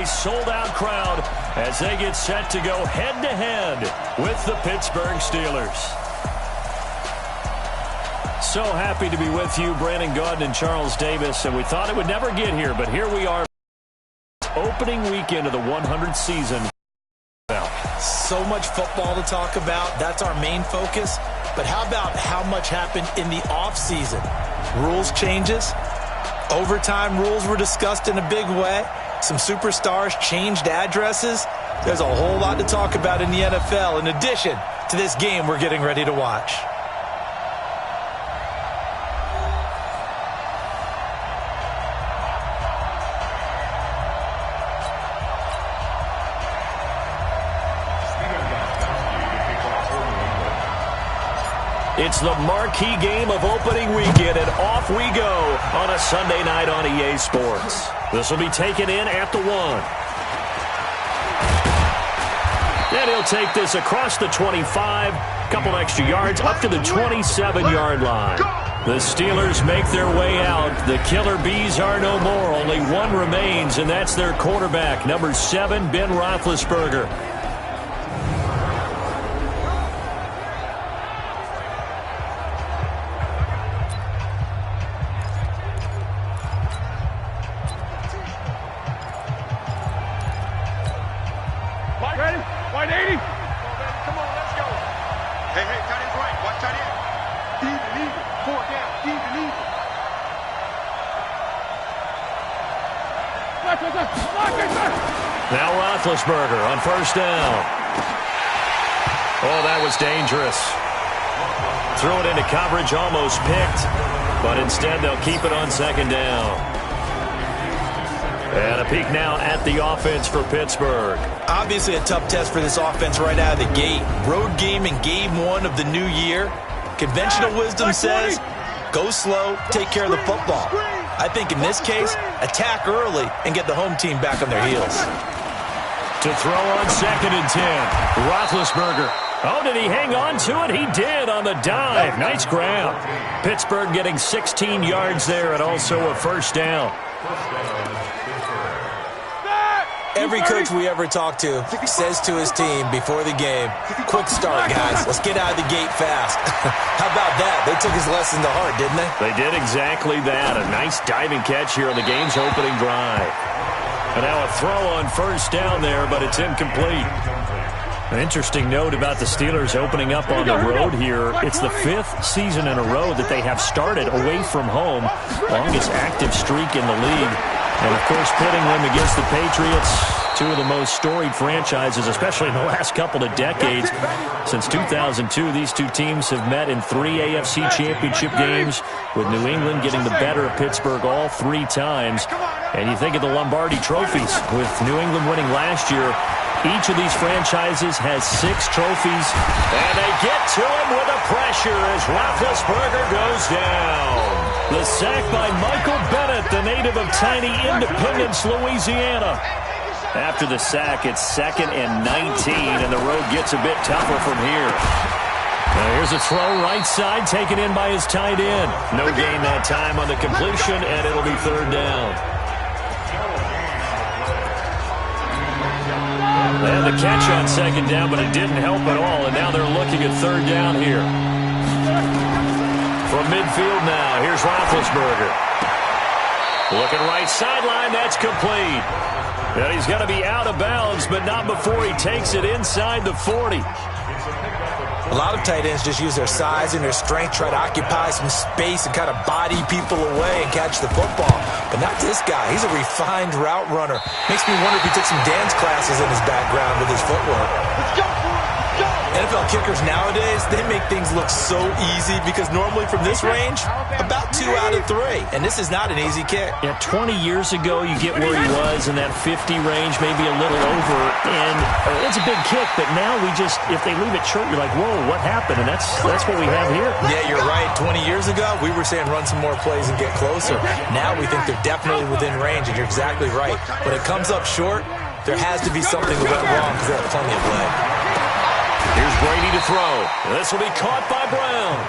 a sold-out crowd as they get set to go head-to-head with the Pittsburgh Steelers. So happy to be with you, Brandon Gaudin and Charles Davis, and we thought it would never get here, but here we are. Opening weekend of the 100th season. So much football to talk about. That's our main focus. But how about how much happened in the offseason? Rules changes. Overtime rules were discussed in a big way. Some superstars changed addresses. There's a whole lot to talk about in the NFL in addition to this game we're getting ready to watch. It's the marquee game of opening weekend, and off we go on a Sunday night on EA Sports. This will be taken in at the 1. And he'll take this across the 25, couple extra yards, up to the 27-yard line. The Steelers make their way out. The Killer Bees are no more. Only one remains, and that's their quarterback, number 7, Ben Roethlisberger. Now Roethlisberger on first down. Oh, that was dangerous. Threw it into coverage, almost picked, but instead they'll keep it on second down. And a peek now at the offense for Pittsburgh. Obviously a tough test for this offense right out of the gate. Road game in game 1 of the new year. Conventional wisdom says, go slow, take care of the football. I think in this case, attack early and get the home team back on their heels. To throw on 2nd and 10. Roethlisberger. Oh, did he hang on to it? He did on the dive. Nice grab. Pittsburgh getting 16 yards there and also a first down. Every coach we ever talk to says to his team before the game, quick start, guys. Let's get out of the gate fast. How about that? They took his lesson to heart, didn't they? They did exactly that. A nice diving catch here on the game's opening drive. And now a throw on first down there, but it's incomplete. An interesting note about the Steelers opening up on the road here. It's the 5th season in a row that they have started away from home. Longest active streak in the league. And, of course, pitting them against the Patriots, two of the most storied franchises, especially in the last couple of decades. Since 2002, these two teams have met in 3 AFC championship games, with New England getting the better of Pittsburgh all 3 times. And you think of the Lombardi trophies, with New England winning last year. Each of these franchises has 6 trophies. And they get to him with the pressure as Roethlisberger goes down. The sack by Michael Bennett, the native of tiny Independence, Louisiana. After the sack, it's 2nd and 19, and the road gets a bit tougher from here. Now here's a throw right side, taken in by his tight end. No gain that time on the completion, and it'll be 3rd down. And the catch on 2nd down, but it didn't help at all, and now they're looking at 3rd down here. From midfield now, here's Roethlisberger. Looking right sideline, that's complete. And he's going to be out of bounds, but not before he takes it inside the 40. A lot of tight ends just use their size and their strength, try to occupy some space and kind of body people away and catch the football. But not this guy. He's a refined route runner. Makes me wonder if he took some dance classes in his background with his footwork. Let's go! NFL kickers nowadays, they make things look so easy because normally from this range, about 2 out of 3. And this is not an easy kick. Yeah, 20 years ago, you get where he was in that 50 range, maybe a little over. And it's a big kick, but now we just, if they leave it short, you're like, whoa, what happened? And that's what we have here. Yeah, you're right. 20 years ago, we were saying run some more plays and get closer. Now we think they're definitely within range, and you're exactly right. When it comes up short, there has to be something that went wrong because they have plenty of leg. Here's Brady to throw. This will be caught by Brown.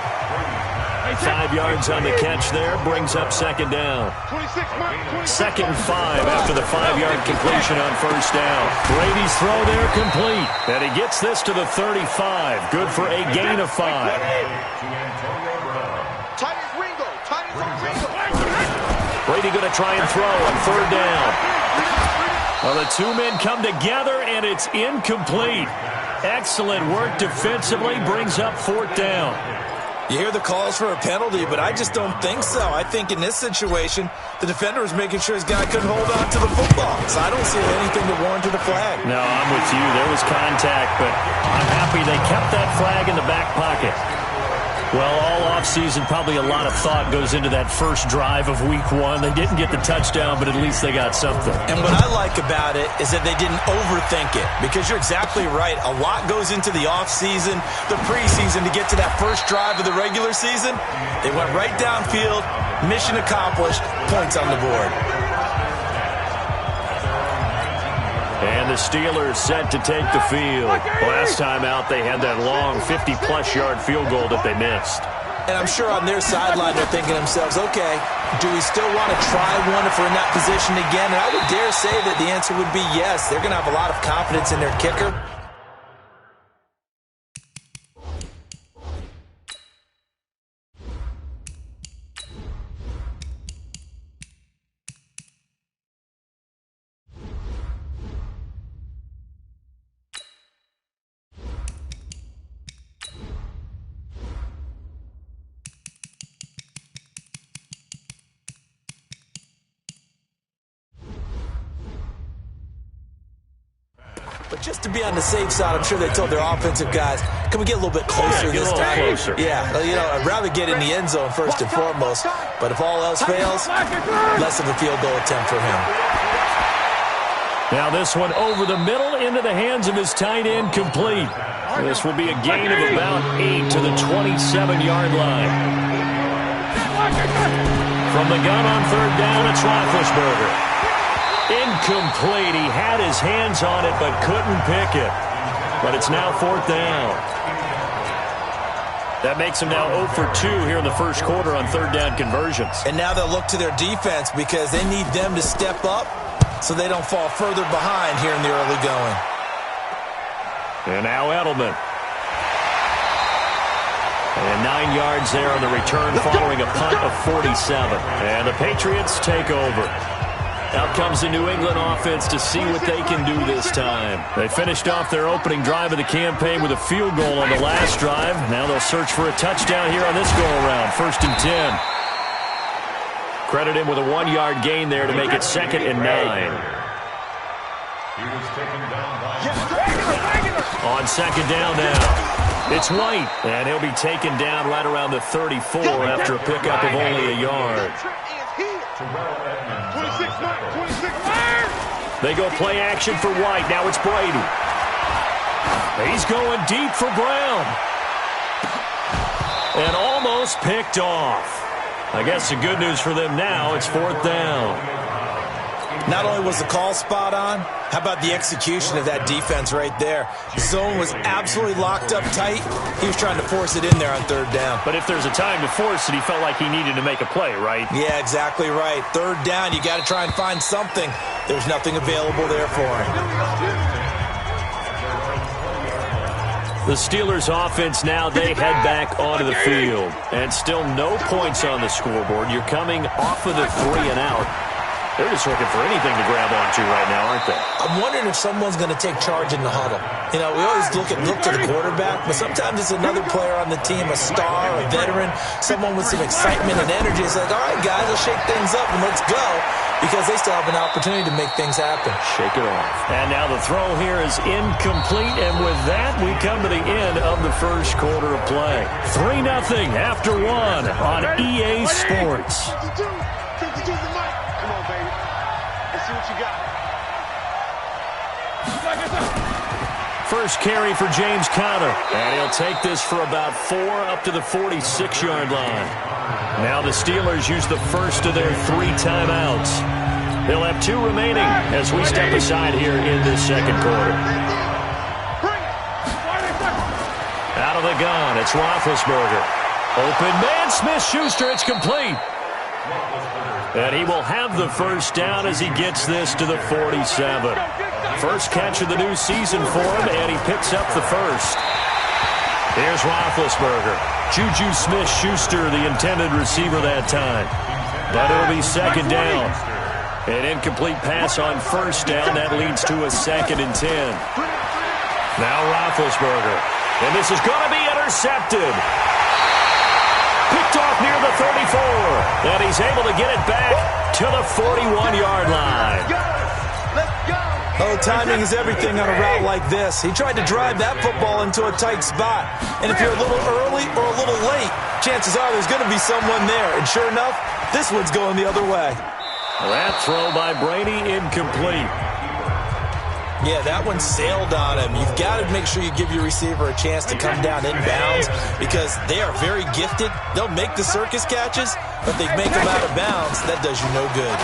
5 yards on the catch there, brings up second down. 2nd and 5 after the 5-yard completion on first down. Brady's throw there complete, and he gets this to the 35. Good for a gain of 5. Brady going to try and throw on 3rd down. Well, the two men come together, and it's incomplete. Excellent work defensively, brings up 4th down. You hear the calls for a penalty, but I just don't think so. I think in this situation, the defender was making sure his guy couldn't hold on to the football. So I don't see anything to warrant a flag. No, I'm with you. There was contact, but I'm happy they kept that flag in the back pocket. Well, all offseason, probably a lot of thought goes into that first drive of Week 1. They didn't get the touchdown, but at least they got something. And what I like about it is that they didn't overthink it, because you're exactly right. A lot goes into the offseason, the preseason, to get to that first drive of the regular season. They went right downfield, mission accomplished, points on the board. And the Steelers set to take the field. Last time out, they had that long 50-plus yard field goal that they missed. And I'm sure on their sideline, they're thinking to themselves, okay, do we still want to try one if we're in that position again? And I would dare say that the answer would be yes. They're going to have a lot of confidence in their kicker. But just to be on the safe side, I'm sure they told their offensive guys, can we get a little bit closer this time? Closer. Yeah, you know, I'd rather get in the end zone first and foremost. But if all else fails, less of a field goal attempt for him. Now this one over the middle into the hands of his tight end, complete. This will be a gain of about 8 to the 27-yard line. From the gun on 3rd down, it's Roethlisberger. Incomplete. He had his hands on it but couldn't pick it. But it's now 4th down. That makes him now 0 for 2 here in the first quarter on 3rd down conversions. And now they'll look to their defense because they need them to step up so they don't fall further behind here in the early going. And now Edelman. And 9 yards there on the return following a punt of 47. And the Patriots take over. Out comes the New England offense to see what they can do this time. They finished off their opening drive of the campaign with a field goal on the last drive. Now they'll search for a touchdown here on this go-around. 1st and 10. Credit him with a 1-yard gain there to make it 2nd and 9. On 2nd down now, it's White, and he'll be taken down right around the 34 after a pickup of only a yard. They go play action for White. Now it's Brady. He's going deep for Brown. And almost picked off. I guess the good news for them now, it's 4th down. Not only was the call spot on, how about the execution of that defense right there? The zone was absolutely locked up tight. He was trying to force it in there on 3rd down. But if there's a time to force it, he felt like he needed to make a play, right? Yeah, exactly right. 3rd down, you got to try and find something. There's nothing available there for him. The Steelers offense now, they head back onto the field. And still no points on the scoreboard. You're coming off of the 3 and out. They're just looking for anything to grab onto right now, aren't they? I'm wondering if someone's going to take charge in the huddle. You know, we always look to the quarterback, but sometimes it's another player on the team, a star, a veteran, someone with some excitement and energy. It's like, all right, guys, let's shake things up and let's go, because they still have an opportunity to make things happen. Shake it off. And now the throw here is incomplete, and with that, we come to the end of the first quarter of play. 3-0 after 1 on EA Sports. First carry for James Conner, and he'll take this for about 4 up to the 46-yard line. Now the Steelers use the first of their 3 timeouts. They'll have 2 remaining as we step aside here in this second quarter. Out of the gun, it's Roethlisberger. Open man, Smith-Schuster, it's complete. And he will have the first down as he gets this to the 47. First catch of the new season for him, and he picks up the first. Here's Roethlisberger. Juju Smith-Schuster, the intended receiver that time. But it'll be second down. An incomplete pass on first down. That leads to a 2nd and 10. Now Roethlisberger. And this is going to be intercepted. Picked off near the 34. And he's able to get it back to the 41-yard line. Oh, timing is everything on a route like this. He tried to drive that football into a tight spot. And if you're a little early or a little late, chances are there's going to be someone there. And sure enough, this one's going the other way. That throw by Brady incomplete. Yeah, that one sailed on him. You've got to make sure you give your receiver a chance to come down inbounds because they are very gifted. They'll make the circus catches, but they make them out of bounds. That does you no good.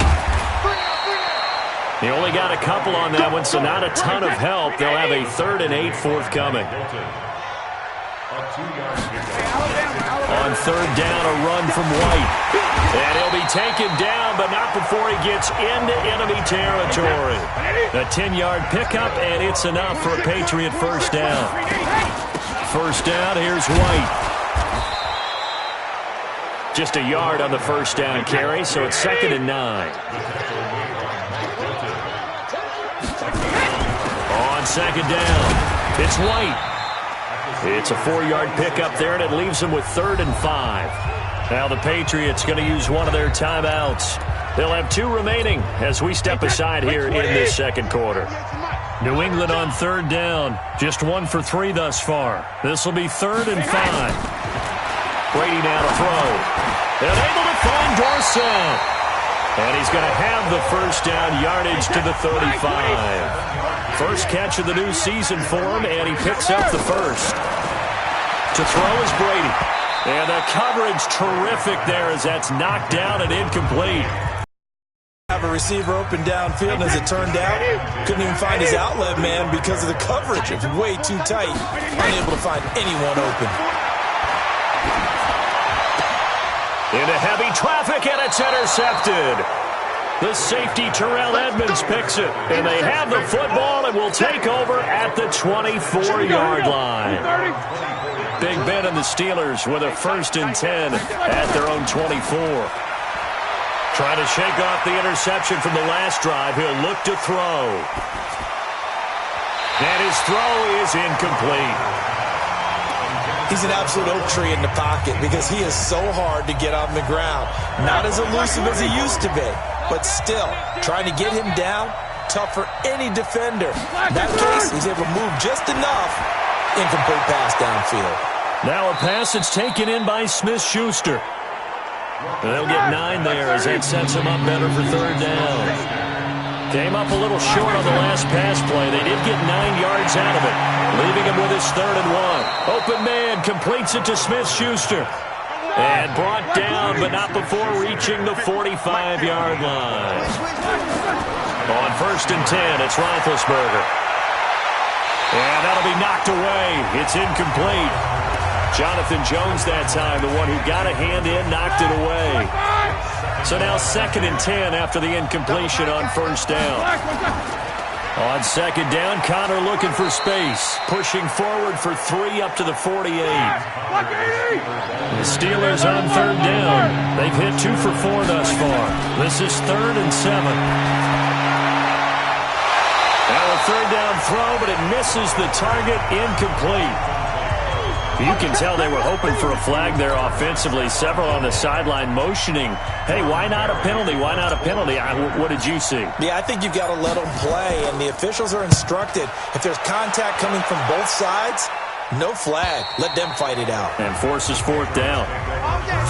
He only got a couple on that one, so not a ton of help. They'll have a 3rd and 8 forthcoming. On 3rd down, a run from White. And he'll be taken down, but not before he gets into enemy territory. A 10-yard pickup, and it's enough for a Patriot first down. First down, here's White. Just a yard on the first down carry, so it's 2nd and 9. On 2nd down, it's White. It's a 4-yard pickup there, and it leaves him with 3rd and 5. Now the Patriots going to use one of their timeouts. They'll have 2 remaining as we step aside here in this second quarter. New England on 3rd down. Just 1 for 3 thus far. This will be 3rd and 5. Brady now to throw. And able to find Dorsett. And he's going to have the first down yardage to the 35. First catch of the new season for him, and he picks up the first. To throw is Brady. And the coverage terrific there as that's knocked down and incomplete. Have a receiver open downfield, and as it turned out, couldn't even find his outlet man because of the coverage. It's way too tight. Unable to find anyone open. Into heavy traffic, and it's intercepted. The safety, Terrell Edmonds, picks it. And they have the football and will take over at the 24-yard line. Big Ben and the Steelers with a 1st and 10 at their own 24. Trying to shake off the interception from the last drive. He'll look to throw. And his throw is incomplete. He's an absolute oak tree in the pocket because he is so hard to get on the ground. Not as elusive as he used to be, but still, trying to get him down, tough for any defender. In that case, he's able to move just enough. Incomplete pass downfield. Now a pass that's taken in by Smith-Schuster. They'll get 9 there as that sets him up better for 3rd down. Came up a little short on the last pass play. They did get 9 yards out of it, leaving him with his 3rd and 1. Open man completes it to Smith-Schuster. And brought down, but not before reaching the 45-yard line. On 1st and 10, it's Roethlisberger. And that'll be knocked away. It's incomplete. Jonathan Jones that time, the one who got a hand in, knocked it away. So now 2nd and 10 after the incompletion on 1st down. On 2nd down, Connor looking for space. Pushing forward for 3 up to the 48. The Steelers on 3rd down. They've hit 2 for 4 thus far. This is 3rd and 7. Now a 3rd down throw, but it misses the target, incomplete. You can tell they were hoping for a flag there offensively. Several on the sideline motioning, hey, why not a penalty? Why not a penalty? What did you see? Yeah, I think you've got to let them play, and the officials are instructed. If there's contact coming from both sides, no flag. Let them fight it out. And forces 4th down.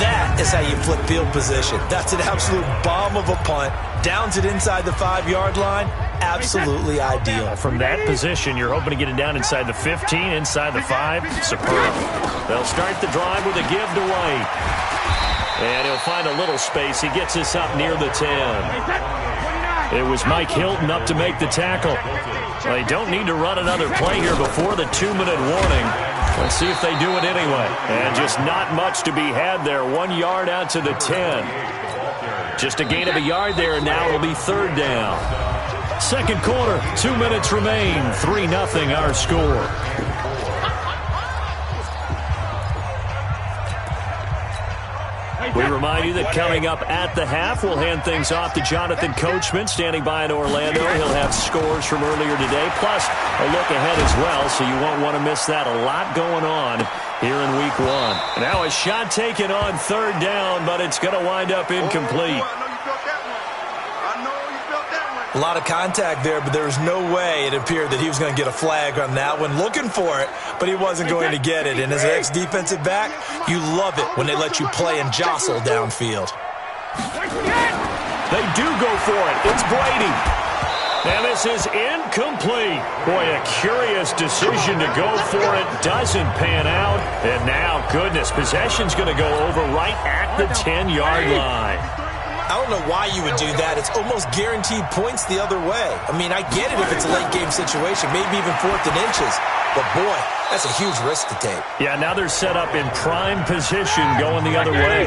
That is how you flip field position. That's an absolute bomb of a punt. Downs it inside the 5-yard line. Absolutely ideal. From that position, you're hoping to get it down inside the 15, inside the 5. Superb. They'll start the drive with a give to White. And he'll find a little space. He gets us up near the 10. It was Mike Hilton up to make the tackle. Well, they don't need to run another play here before the 2-minute warning. Let's see if they do it anyway. And just not much to be had there. 1 yard out to the 10. Just a gain of a yard there, and now it'll be third down. Second quarter, 2 minutes remain. 3-0 our score. We remind you that coming up at the half, we'll hand things off to Jonathan Coachman, standing by in Orlando. He'll have scores from earlier today, plus a look ahead as well, so you won't want to miss that. A lot going on here in Week 1. Now a shot taken on third down, but it's going to wind up incomplete. A lot of contact there, but there was no way it appeared that he was going to get a flag on that one. Looking for it, but he wasn't going to get it. And as an ex-defensive back, you love it when they let you play and jostle downfield. They do go for it. It's Brady. And this is incomplete. Boy, a curious decision to go for it. Doesn't pan out. And now, goodness, possession's going to go over right at the 10-yard line. I don't know why you would do that. It's almost guaranteed points the other way. I mean, I get it if it's a late-game situation, maybe even 4th and inches. But, boy, that's a huge risk to take. Yeah, now they're set up in prime position going the other way.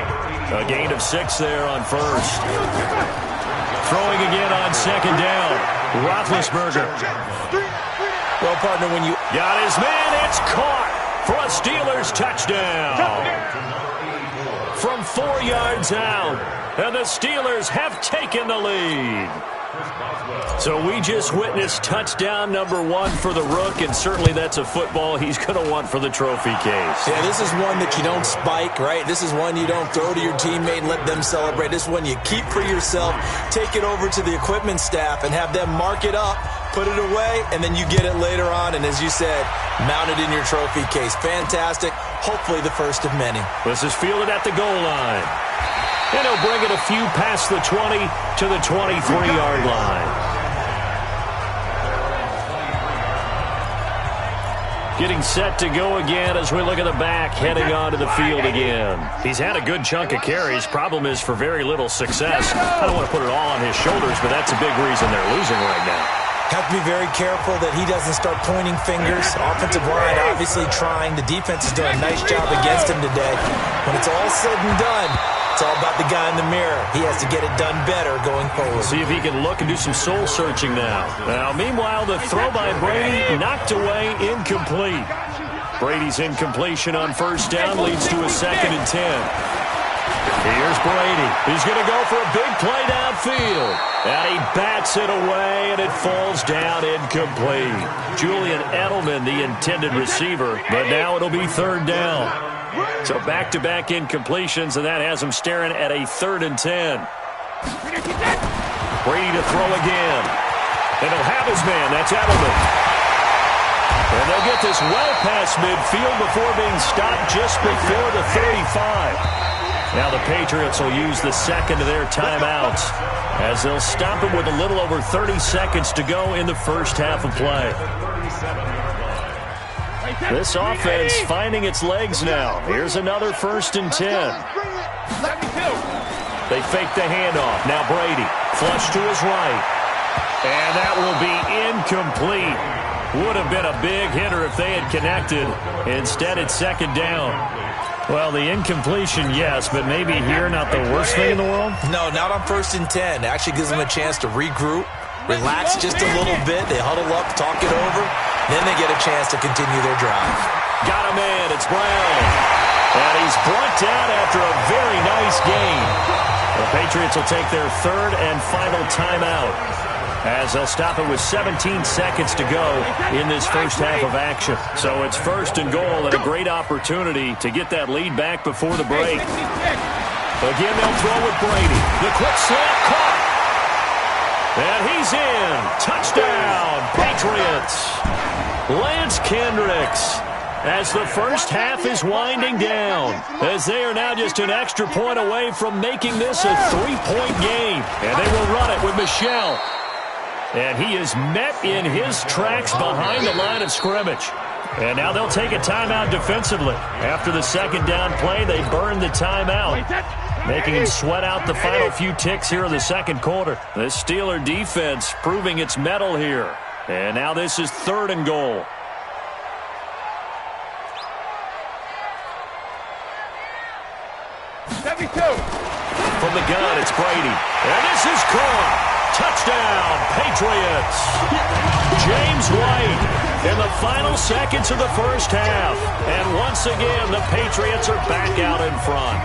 A gain of 6 there on first. Throwing again on second down. Roethlisberger. Well, partner, when you got his man, it's caught for a Steelers touchdown. From 4 yards out. And the Steelers have taken the lead. So we just witnessed touchdown number 1 for the Rook, and certainly that's a football he's going to want for the trophy case. Yeah, this is one that you don't spike, right? This is one you don't throw to your teammate and let them celebrate. This is one you keep for yourself, take it over to the equipment staff, and have them mark it up, put it away, and then you get it later on, and as you said, mount it in your trophy case. Fantastic. Hopefully the first of many. This is fielded at the goal line. And he'll bring it a few past the 20 to the 23-yard line. Getting set to go again as we look at the back, heading onto the field again. He's had a good chunk of carries. Problem is for very little success. I don't want to put it all on his shoulders, but that's a big reason they're losing right now. Have to be very careful that he doesn't start pointing fingers. Offensive line obviously trying. The defense has done a nice job against him today. When it's all said and done, it's all about the guy in the mirror. He has to get it done better going forward. See if he can look and do some soul searching now. Meanwhile, the throw by Brady knocked away, incomplete. Brady's incompletion on first down leads to a 2nd and 10. Here's Brady. He's going to go for a big play downfield. And he bats it away, and it falls down incomplete. Julian Edelman, the intended receiver, but now it'll be third down. So back-to-back incompletions, and that has him staring at a 3rd and 10. Brady to throw again. And he'll have his man. That's Edelman. And they'll get this well past midfield before being stopped just before the 35. Now the Patriots will use the second of their timeouts as they'll stop him with a little over 30 seconds to go in the first half of play. This offense finding its legs now. Here's another 1st and 10. They fake the handoff. Now Brady, flush to his right. And that will be incomplete. Would have been a big hitter if they had connected. Instead, it's second down. Well, the incompletion, yes, but maybe here not the worst thing in the world? No, not on 1st and 10. It actually gives them a chance to regroup, relax just a little bit. They huddle up, talk it over. Then they get a chance to continue their drive. Got a man. It's Brown. And he's brought down after a very nice gain. The Patriots will take their 3rd and final timeout as they'll stop it with 17 seconds to go in this first half of action. So it's 1st and goal and a great opportunity to get that lead back before the break. Again, they'll throw with Brady. The quick slant caught. And he's in. Touchdown, Patriots. Lance Kendricks, as the first half is winding down, as they are now just an extra point away from making this a 3-point game. And they will run it with Michel. And he is met in his tracks behind the line of scrimmage. And now they'll take a timeout defensively. After the second down play, they burn the timeout, making him sweat out the final few ticks here in the second quarter. The Steeler defense proving its mettle here. And now this is 3rd and goal. From the gun, it's Brady. And this is caught. Touchdown, Patriots. James White in the final seconds of the first half. And once again, the Patriots are back out in front.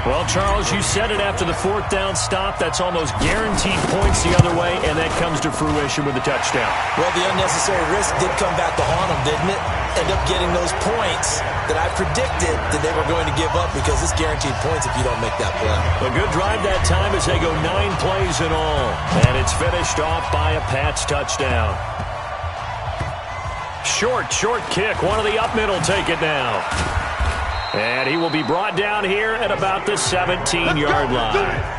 Well, Charles, you said it after the fourth down stop. That's almost guaranteed points the other way, and that comes to fruition with a touchdown. Well, the unnecessary risk did come back to haunt them, didn't it? End up getting those points that I predicted that they were going to give up because it's guaranteed points if you don't make that play. A good drive that time as they go 9 plays in all, and it's finished off by a Pats touchdown. Short kick. One of the up middle take it now. And he will be brought down here at about the 17-yard line.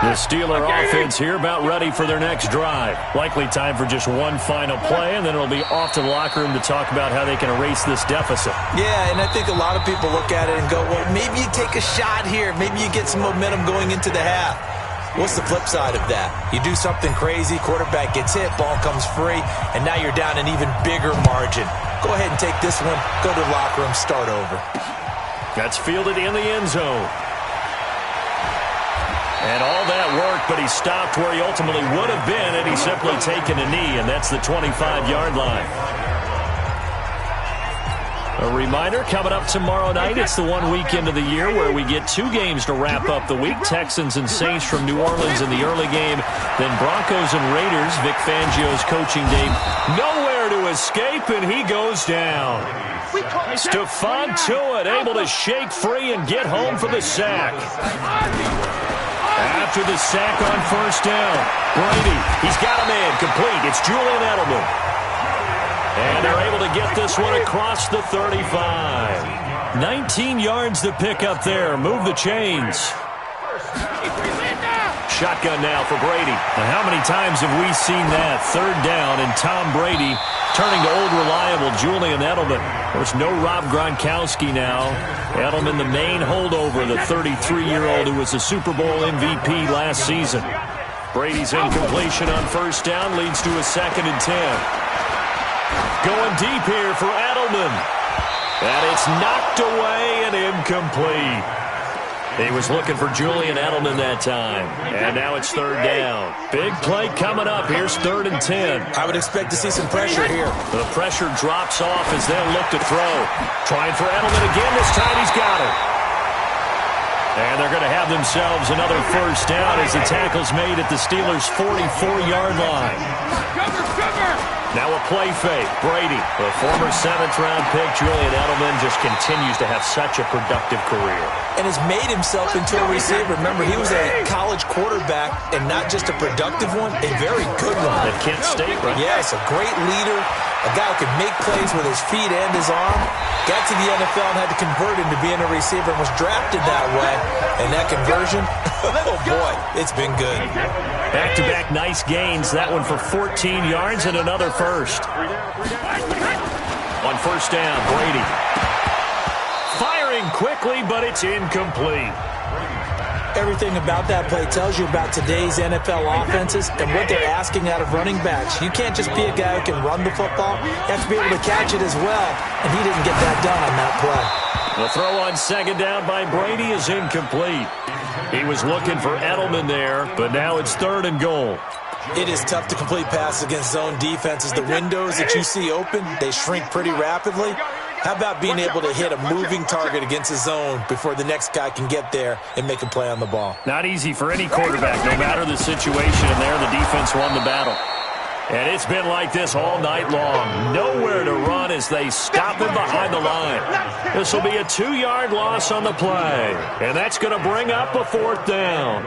The Steeler offense here about ready for their next drive. Likely time for just one final play, and then it'll be off to the locker room to talk about how they can erase this deficit. Yeah, and I think a lot of people look at it and go, well, maybe you take a shot here. Maybe you get some momentum going into the half. What's the flip side of that? You do something crazy, quarterback gets hit, ball comes free, and now you're down an even bigger margin. Go ahead and take this one, go to the locker room, start over. That's fielded in the end zone. And all that worked, but he stopped where he ultimately would have been had he simply taken a knee, and that's the 25-yard line. A reminder, coming up tomorrow night, it's the one weekend of the year where we get 2 games to wrap up the week. Texans and Saints from New Orleans in the early game. Then Broncos and Raiders, Vic Fangio's coaching day. Nowhere to escape, and he goes down. Stephon Tuitt able to shake free and get home for the sack. After the sack on first down, Brady, he's got a man complete. It's Julian Edelman. And they're able to get this one across the 35. 19 yards to pick up there. Move the chains. Shotgun now for Brady. Now, how many times have we seen that? Third down and Tom Brady turning to old reliable Julian Edelman. Of course, no Rob Gronkowski now. Edelman, the main holdover, the 33-year-old who was the Super Bowl MVP last season. Brady's incompletion on first down leads to a 2nd and 10. Going deep here for Edelman. And it's knocked away and incomplete. He was looking for Julian Edelman that time. And now it's 3rd down. Big play coming up. Here's 3rd and 10. I would expect to see some pressure here. The pressure drops off as they'll look to throw. Trying for Edelman again. This time he's got it. And they're going to have themselves another first down as the tackle's made at the Steelers' 44-yard line. Now a play fake. Brady, the former 7th-round pick, Julian Edelman, just continues to have such a productive career. And has made himself into a receiver. Remember, he was a college quarterback, and not just a productive one, a very good one. At Kent State, right? Yes, a great leader, a guy who could make plays with his feet and his arm. Got to the NFL and had to convert into being a receiver and was drafted that way. And that conversion, oh boy, it's been good. Back-to-back nice gains. That one for 14 yards and another first. On first down, Brady. Firing quickly, but it's incomplete. Everything about that play tells you about today's NFL offenses and what they're asking out of running backs. You can't just be a guy who can run the football. You have to be able to catch it as well, and he didn't get that done on that play. The throw on 2nd down by Brady is incomplete. He was looking for Edelman there, but now it's 3rd and goal. It is tough to complete passes against zone defenses. The windows that you see open, they shrink pretty rapidly. How about being able to hit a moving target against a zone before the next guy can get there and make a play on the ball? Not easy for any quarterback, no matter the situation, and there the defense won the battle. And it's been like this all night long. Nowhere to run as they stop him behind the line. This will be a 2-yard loss on the play, and that's going to bring up a 4th down.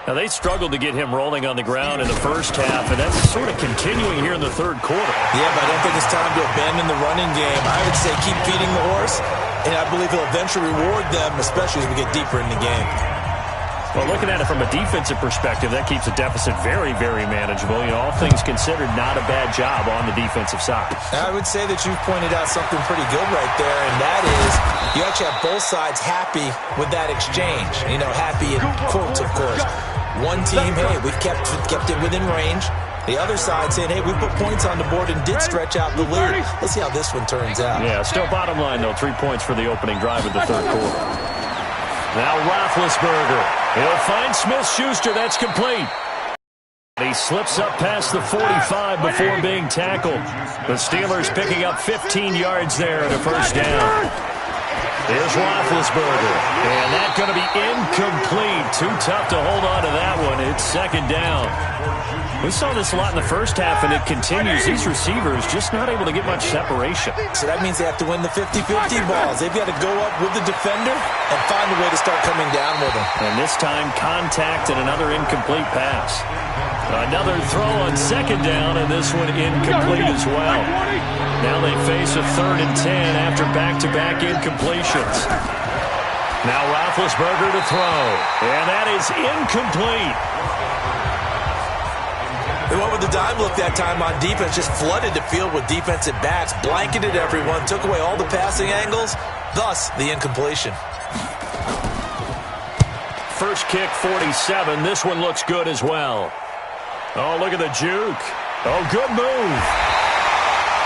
Now, they struggled to get him rolling on the ground in the first half, and that's sort of continuing here in the 3rd quarter. Yeah, but I don't think it's time to abandon the running game. I would say keep feeding the horse, and I believe he'll eventually reward them, especially as we get deeper in the game. Well, looking at it from a defensive perspective, that keeps the deficit very, very manageable. You know, all things considered, not a bad job on the defensive side. I would say that you've pointed out something pretty good right there, and that is you actually have both sides happy with that exchange. You know, happy in quotes, of course. One team, hey, we've kept it within range. The other side saying, hey, we put points on the board and did stretch out the lead. Let's see how this one turns out. Yeah, still bottom line, though. 3 points for the opening drive of the third quarter. Now Roethlisberger. He'll find Smith-Schuster. That's complete. He slips up past the 45 before being tackled. The Steelers picking up 15 yards there at a first down. Here's Roethlisberger. And that's going to be incomplete. Too tough to hold on to that one. It's second down. We saw this a lot in the first half, and it continues. These receivers just not able to get much separation. So that means they have to win the 50-50 balls. They've got to go up with the defender and find a way to start coming down with them. And this time, contact and another incomplete pass. Another throw on second down, and this one incomplete as well. Now they face a 3rd and 10 after back-to-back incompletions. Now Roethlisberger to throw, and that is incomplete. They went with the dime look that time on defense, just flooded the field with defensive backs, blanketed everyone, took away all the passing angles, thus the incompletion. First kick, 47. This one looks good as well. Oh, look at the juke. Oh, good move.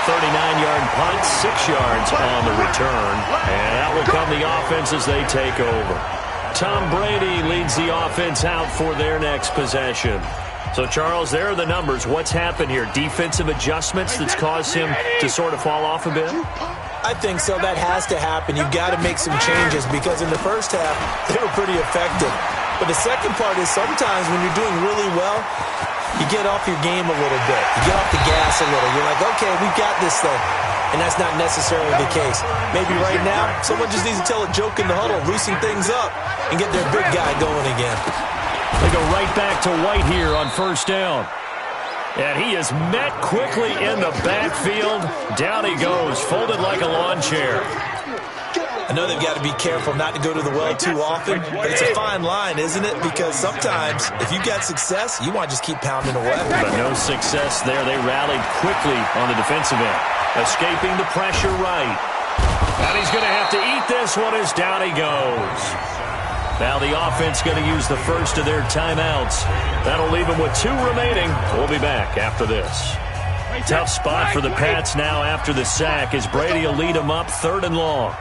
39-yard punt, 6 yards on the return. And that will come the offense as they take over. Tom Brady leads the offense out for their next possession. So, Charles, there are the numbers. What's happened here? Defensive adjustments that's caused him to sort of fall off a bit? I think so. That has to happen. You've got to make some changes because in the first half, they were pretty effective. But the second part is sometimes when you're doing really well, you get off your game a little bit. You get off the gas a little. You're like, okay, we've got this thing. And that's not necessarily the case. Maybe right now, someone just needs to tell a joke in the huddle, loosen things up, and get their big guy going again. They go right back to White here on first down. And he is met quickly in the backfield. Down he goes, folded like a lawn chair. I know they've got to be careful not to go to the well too often, but it's a fine line, isn't it? Because sometimes, if you've got success, you want to just keep pounding away. But no success there. They rallied quickly on the defensive end, escaping the pressure right. And he's going to have to eat this one as down he goes. Now the offense going to use the first of their timeouts. That'll leave them with 2 remaining. We'll be back after this. Tough spot for the Pats now after the sack as Brady will lead them up 3rd and long.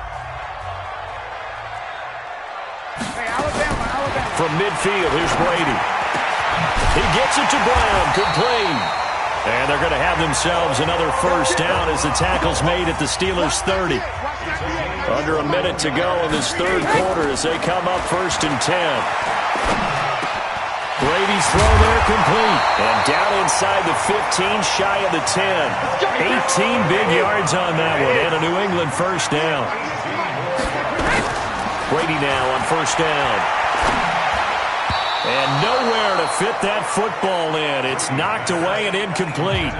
From midfield, here's Brady. He gets it to Brown, complete. And they're going to have themselves another first down as the tackle's made at the Steelers' 30. Under a minute to go in this third quarter as they come up 1st and 10. Brady's throw there complete. And down inside the 15, shy of the 10. 18 big yards on that one and a New England first down. Brady now on first down. And nowhere to fit that football in. It's knocked away and incomplete.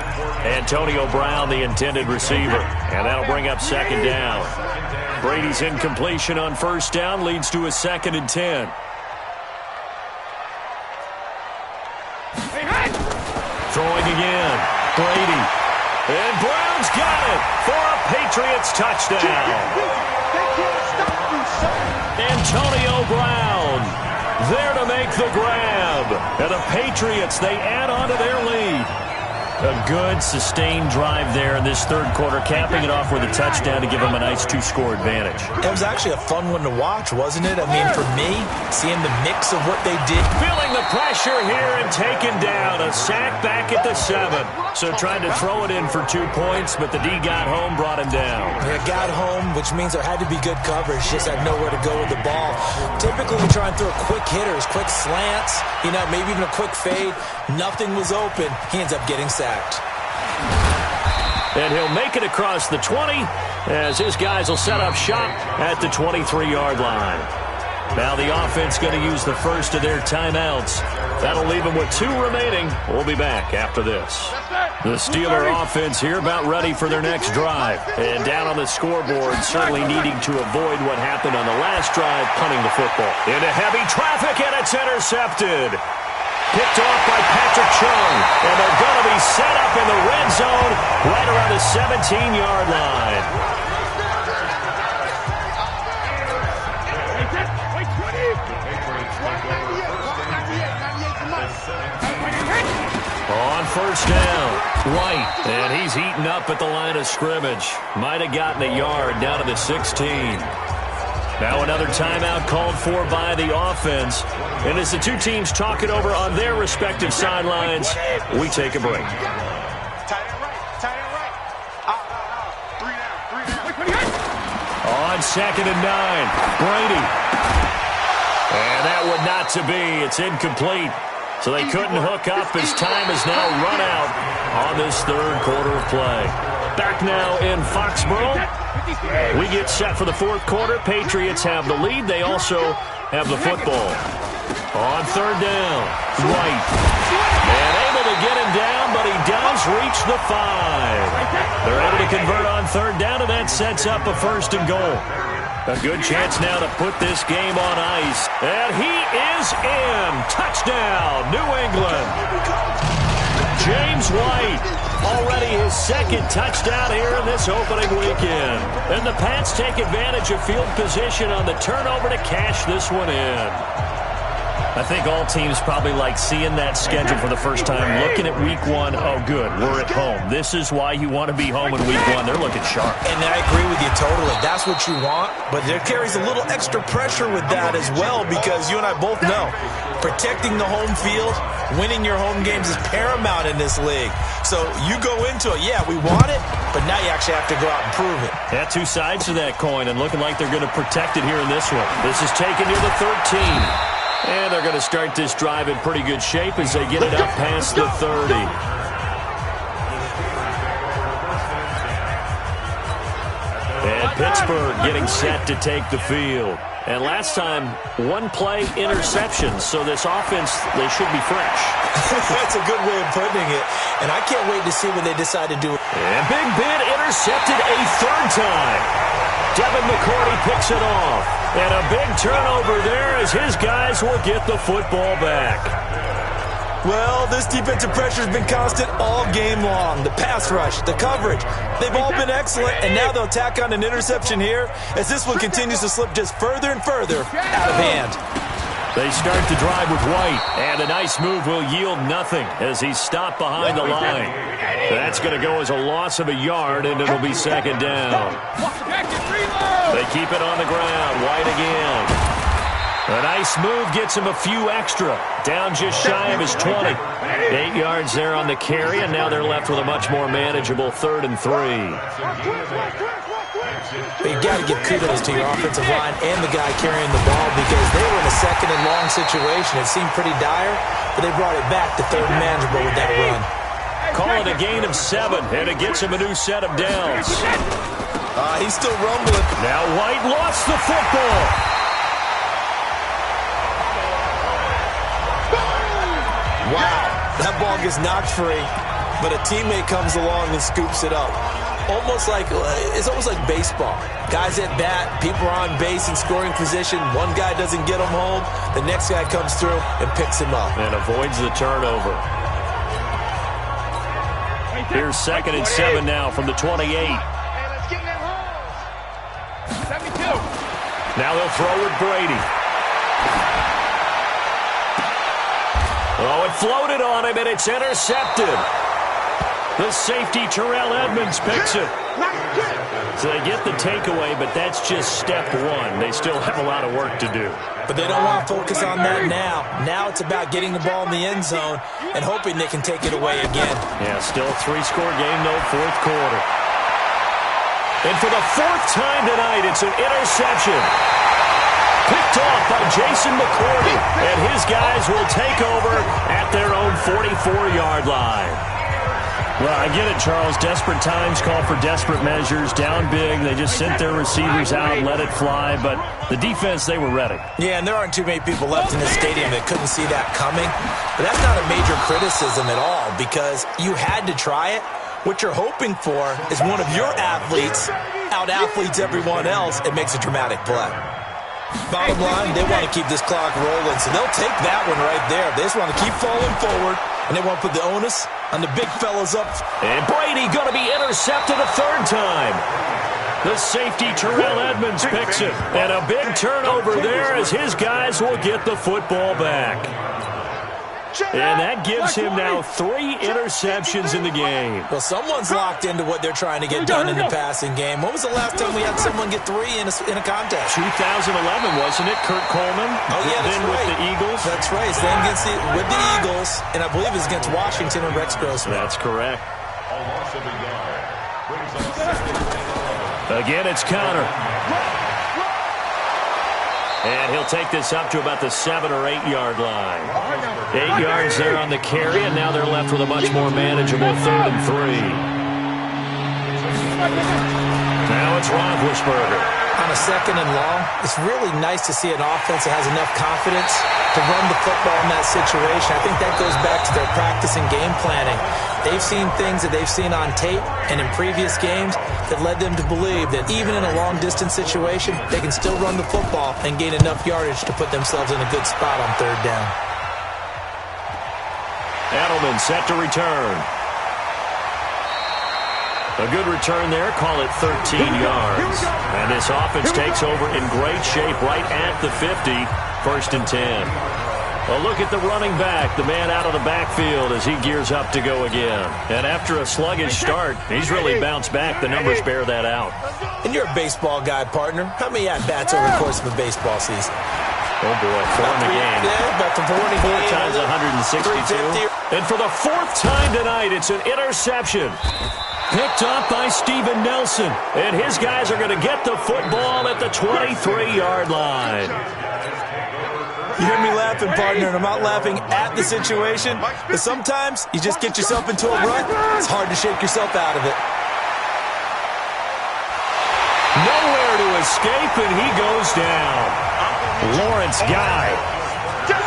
Antonio Brown, the intended receiver. And that'll bring up second down. Brady's incompletion on first down leads to a 2nd and 10. Throwing again. Brady. And Brown's got it for a Patriots touchdown. Antonio Brown there to make the grab. And the Patriots, they add on to their lead. A good, sustained drive there in this third quarter, capping it off with a touchdown to give them a nice 2-score advantage. It was actually a fun one to watch, wasn't it? I mean, for me, seeing the mix of what they did. Feeling the pressure here and taken down. A sack back at the 7. So trying to throw it in for 2 points, but the D got home, brought him down. They got home, which means there had to be good coverage. Just had nowhere to go with the ball. Typically, we try and throw quick hitters, quick slants, you know, maybe even a quick fade. Nothing was open. He ends up getting sacked. And he'll make it across the 20 as his guys will set up shop at the 23-yard line. Now the offense going to use the first of their timeouts. That'll leave them with 2 remaining. We'll be back after this. The Steeler offense here about ready for their next drive. And down on the scoreboard, certainly needing to avoid what happened on the last drive, punting the football. Into heavy traffic, and it's intercepted. Picked off by Patrick Chung, and they're going to be set up in the red zone right around the 17-yard line. On first down, White, and he's eaten up at the line of scrimmage. Might have gotten a yard down to the 16. Now another timeout called for by the offense. And as the two teams talk it over on their respective sidelines, we take a break. On 2nd and 9, Brady. And that would not to be. It's incomplete. So they couldn't hook up as time has now run out on this third quarter of play. Back now in Foxborough. We get set for the fourth quarter. Patriots have the lead. They also have the football. On third down, White. And able to get him down, but he does reach the 5. They're able to convert on third down, and that sets up a 1st and goal. A good chance now to put this game on ice. And he is in. Touchdown, New England. James White, already his 2nd touchdown here in this opening weekend. And the Pats take advantage of field position on the turnover to cash this one in. I think all teams probably like seeing that schedule for the first time, looking at week 1. Oh, good, we're at home. This is why you want to be home in week 1. They're looking sharp. And I agree with you totally. That's what you want, but there carries a little extra pressure with that as well because you and I both know protecting the home field, winning your home games is paramount in this league. So you go into it, yeah, we want it, but now you actually have to go out and prove it. Yeah, two sides to that coin, and looking like they're going to protect it here in this one. This is taken near the 13. And they're going to start this drive in pretty good shape as they get it up past the 30. And Pittsburgh getting set to take the field. And last time, 1-play interception. So this offense, they should be fresh. That's a good way of putting it. And I can't wait to see what they decide to do. And Big Ben intercepted a 3rd time. Devin McCourty picks it off. And a big turnover there as his guys will get the football back. Well, this defensive pressure has been constant all game long. The pass rush, the coverage, they've all been excellent. And now they'll tack on an interception here as this one continues to slip just further and further out of hand. They start to drive with White, and a nice move will yield nothing as he's stopped behind the line. That's going to go as a loss of a yard, and it'll be 2nd down. They keep it on the ground. White again. A nice move gets him a few extra. Down just shy of his 20. 8 yards there on the carry, and now they're left with a much more manageable 3rd and 3. But you've got to give kudos to your offensive line and the guy carrying the ball because they were in a 2nd and long situation. It seemed pretty dire, but they brought it back to 3rd and manageable with that run. Call it a gain of 7, and it gets him a new set of downs. He's still rumbling. Now White lost the football. Wow, that ball gets knocked free, but a teammate comes along and scoops it up. It's almost like baseball. Guys at bat, people are on base in scoring position. One guy doesn't get him home. The next guy comes through and picks him up. And avoids the turnover. Here's 2nd and 7 now from the 28. Now they'll throw with Brady. Oh, it floated on him, and it's intercepted. The safety, Terrell Edmonds, picks it. So they get the takeaway, but that's just step 1. They still have a lot of work to do. But they don't want to focus on that now. Now it's about getting the ball in the end zone and hoping they can take it away again. Yeah, still a 3-score game, no 4th quarter. And for the 4th time tonight, it's an interception. Picked off by Jason McCourty, and his guys will take over at their own 44-yard line. Well, I get it, Charles. Desperate times call for desperate measures. Down big, they just sent their receivers out, let it fly. But the defense, they were ready. Yeah, and there aren't too many people left in the stadium that couldn't see that coming. But that's not a major criticism at all because you had to try it. What you're hoping for is one of your athletes out-athletes everyone else and makes a dramatic play. Bottom line, they want to keep this clock rolling, so they'll take that one right there. They just want to keep falling forward, and they want to put the onus on the big fellas up. And Brady going to be intercepted a 3rd time. The safety, Terrell Edmonds, picks it. And a big turnover there as his guys will get the football back. And that gives him now 3 interceptions in the game. Well, someone's locked into what they're trying to get done in the passing game. When was the last time we had someone get 3 in a contest? 2011, wasn't it? Kurt Coleman. Oh, yeah, that's then right. With the Eagles. That's right. It's then with the Eagles, and I believe it's against Washington and Rex Grossman. That's correct. Again, it's Connor. And he'll take this up to about the 7 or 8 yard line. 8 yards there on the carry, and now they're left with a much more manageable 3rd and 3. Now it's Roethlisberger. On a 2nd and long, it's really nice to see an offense that has enough confidence to run the football in that situation. I think that goes back to their practice and game planning. They've seen things that they've seen on tape and in previous games that led them to believe that even in a long-distance situation, they can still run the football and gain enough yardage to put themselves in a good spot on 3rd down. Edelman set to return. A good return there, call it 13 yards. And this offense takes over in great shape right at the 50, 1st and 10. A look at the running back, the man out of the backfield as he gears up to go again. And after a sluggish start, he's really bounced back. The numbers bear that out. And you're a baseball guy, partner. How many at-bats over the course of a baseball season? Oh, boy, 4 in the game. Yeah, about the 4 in the 4 game. times 162. And for the 4th time tonight, it's an interception. Picked up by Steven Nelson. And his guys are going to get the football at the 23-yard line. You hear me laughing, partner, and I'm not laughing at the situation, but sometimes you just get yourself into a rut. It's hard to shake yourself out of it. Nowhere to escape, and he goes down. Lawrence Guy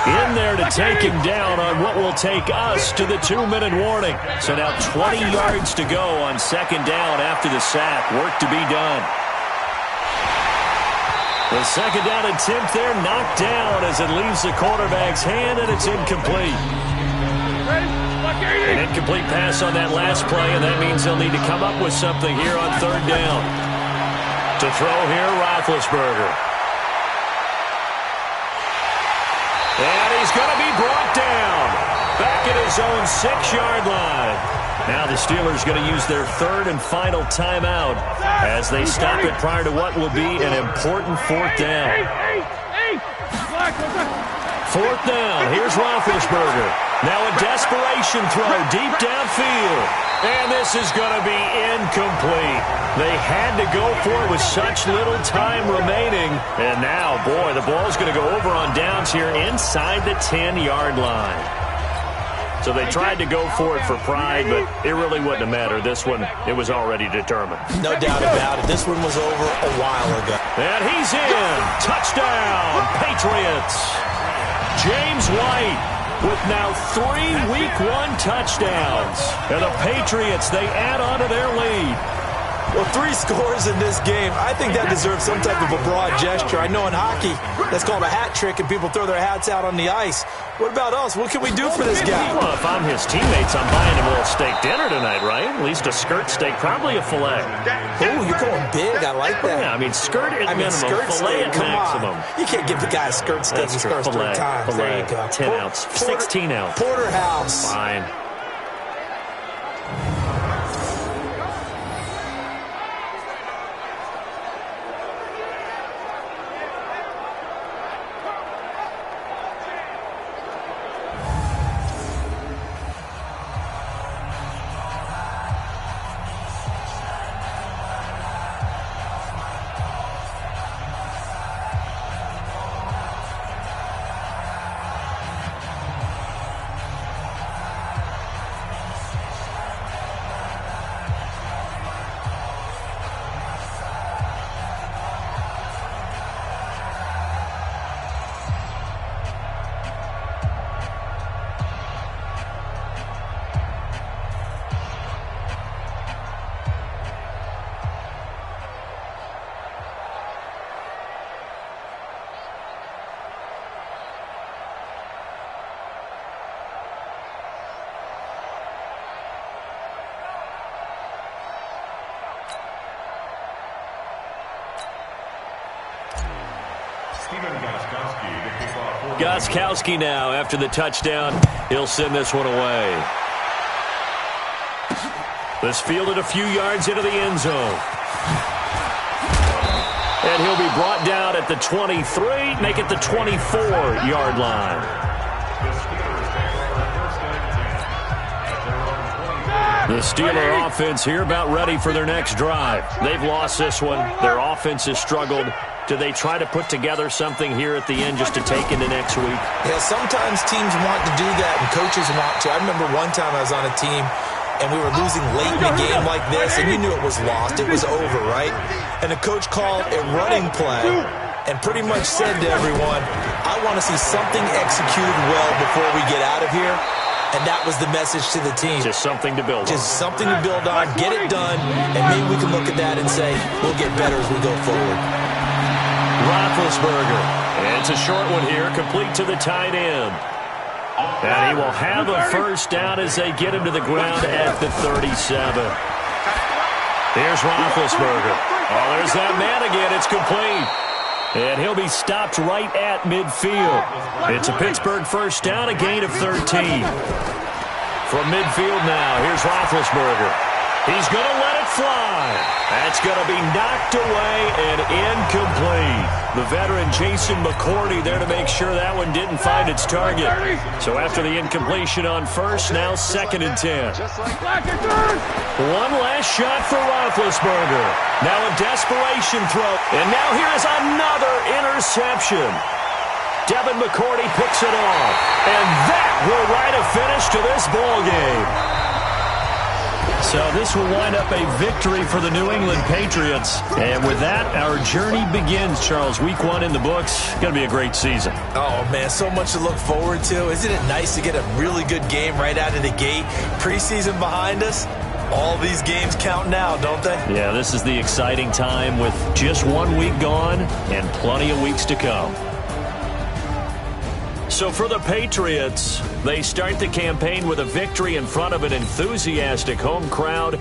in there to take him down on what will take us to the 2-minute warning. So now 20 yards to go on 2nd down after the sack. Work to be done. The 2nd down attempt there knocked down as it leaves the quarterback's hand, and it's incomplete. An incomplete pass on that last play, and that means they'll need to come up with something here on 3rd down. To throw here, Roethlisberger. And he's going to be brought down back at his own 6-yard line. Now the Steelers going to use their 3rd and final timeout as they stop it prior to what will be an important 4th down. 4th down. Here's Roethlisberger. Now a desperation throw deep downfield. And this is going to be incomplete. They had to go for it with such little time remaining. And now, boy, the ball's going to go over on downs here inside the 10-yard line. So they tried to go for it for pride, but it really wouldn't have mattered. This one, it was already determined. No doubt about it. This one was over a while ago. And he's in. Touchdown, Patriots. James White with now 3 Week 1 touchdowns. And the Patriots, they add on to their lead. Well, 3 scores in this game. I think that deserves some type of a broad gesture. I know in hockey, that's called a hat trick, and people throw their hats out on the ice. What about us? What can we do for this guy? Well, if I'm his teammates, I'm buying him a little steak dinner tonight, right? At least a skirt steak, probably a filet. Oh, you're going big. I like that. Yeah, I mean, skirt at minimum, skirt filet steak, at come maximum. On. You can't give the guy a skirt steak. He scores 3 times. Filet, There you go. 10 ounce, 16 ounce. Porterhouse. Fine. Gostkowski now after the touchdown. He'll send this one away. This fielded a few yards into the end zone. And he'll be brought down at the 23, make it the 24-yard line. The Steeler offense here about ready for their next drive. They've lost this one. Their offense has struggled. Do they try to put together something here at the end just to take into next week? Yeah, sometimes teams want to do that and coaches want to. I remember one time I was on a team and we were losing late in a game like this, and you knew it was lost. It was over, right? And the coach called a running play and pretty much said to everyone, I want to see something executed well before we get out of here. And that was the message to the team. Just something to build on. Just something to build on, get it done, and maybe we can look at that and say, we'll get better as we go forward. Roethlisberger. And it's a short one here, complete to the tight end. And he will have a first down as they get him to the ground at the 37. Here's Roethlisberger. Oh, there's that man again. It's complete. And he'll be stopped right at midfield. It's a Pittsburgh first down, a gain of 13. From midfield now, here's Roethlisberger. He's going to let it fly. That's going to be knocked away and incomplete. The veteran Jason McCourty there to make sure that one didn't find its target. So after the incompletion on first, now 2nd and 10. One last shot for Roethlisberger. Now a desperation throw. And now here is another interception. Devin McCourty picks it off. And that will write a finish to this ball game. So this will wind up a victory for the New England Patriots. And with that, our journey begins, Charles. Week 1 in the books. Going to be a great season. Oh, man, so much to look forward to. Isn't it nice to get a really good game right out of the gate? Preseason behind us. All these games count now, don't they? Yeah, this is the exciting time with just 1 week gone and plenty of weeks to come. So for the Patriots, they start the campaign with a victory in front of an enthusiastic home crowd.